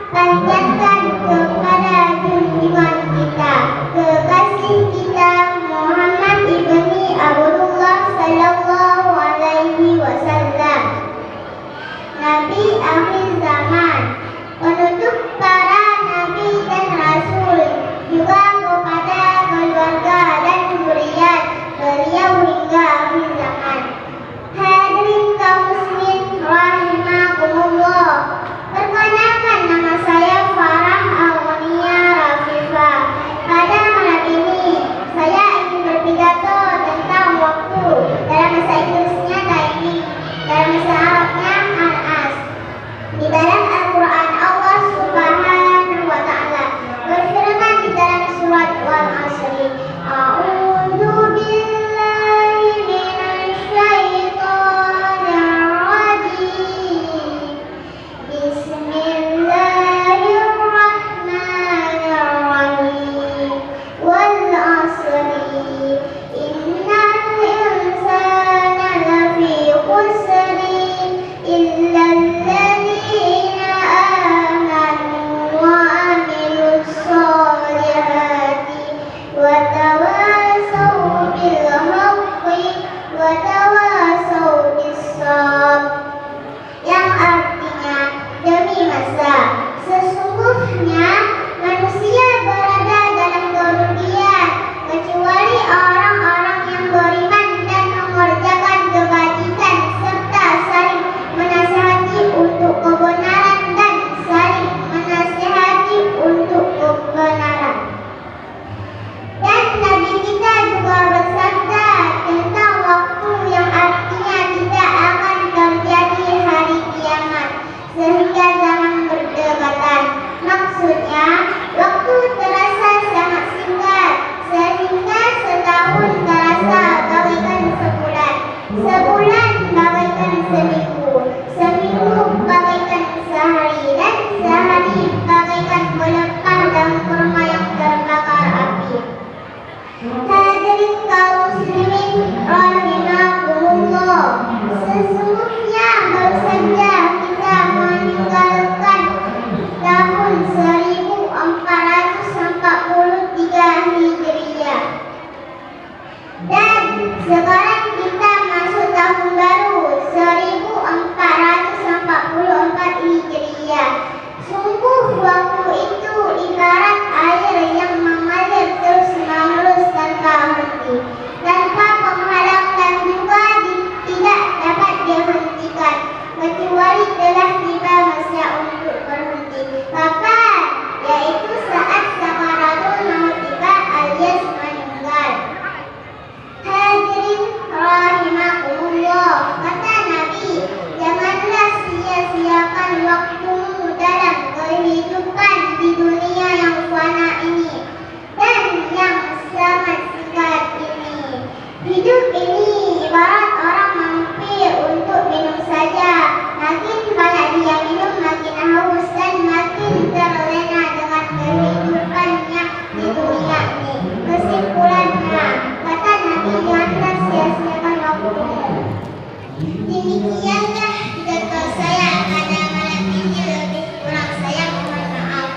panjatkan kepada junjungan kita, kekasih kita Muhammad ibni Abdullah sallallahu alaihi wasallam, Nabi akhir zaman, penutup para nabi dan rasul, juga kepada keluarga dan zuriat beliau hingga akhir zaman. Hadirin kaum muslimin rahimakumullah, perkenalkan nama saya Farah Aulia Rafifah. Pada malam ini saya ingin berpidato tentang waktu. Dalam bahasa Inggrisnya timing, dalam bahasa Arabnya al-as. Di dalam Al-Quran Allah Subhanahu wa Ta'ala berfirman di dalam surat Wal-Asri, A'udzu billahi minasy syaithanir rajim. Bismillahirrahmanirrahim. Wal 'asri innal insana lafi khusri illa alladzina amanu wa 'amilus sholihati wa tawasaw bil haqqi wa tawasaw bis sabr, yang artinya demi masa sesungguhnya manusia berada dalam kerugian kecuali orang-orang yang beriman dan mengerjakan kebajikan serta saling menasihati untuk kebenaran dan saling menasihati untuk kebenaran. Dan Nabi kita juga bersabda tentang waktu yang artinya tidak akan terjadi hari kiamat sehingga zaman berdekatan. Maksudnya waktu terasa sangat singkat sehingga setahun terasa bagaikan sebulan, sebulan bagaikan seminggu, seminggu bagaikan sehari, dan sehari bagaikan melepah daun kurma yang terbakar api. Hadirin kaum muslimin rahimakumullah, sesungguhnya baru saja kita meninggalkan tahun 1443 Hijriah, dan sekarang kita masuk tahun baru 1444 Hijriah. Sungguh waktu itu ibarat air yang mengalir terus-menerus tanpa henti, tanpa penghalang, dan juga tidak dapat dihentikan kecuali telah tiba masa untuk berhenti. Kapan? Yaitu saat sakaratul maut tiba alias meninggal. Hadirin rahimakumullah, kata Nabi, janganlah sia-siakan waktumu dalam kehidupan di dunia yang fana ini dan yang sangat singkat ini. Hidup ini ibarat orang mampir untuk minum saja. Makin banyak dia minum, makin haus dan makin terlena dengan kehidupannya di dunia ini. Kesimpulannya, kata Nabi, janganlah sia-siakan waktumu. Demikianlah pidato saya pada malam ini, lebih kurang saya mohon maaf.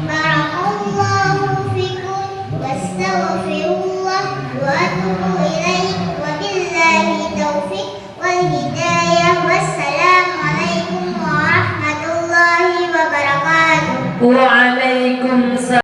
Barakallahu fikum wastaghfirullah wa atubu ilaih wa billahi taufiq wal hidayah.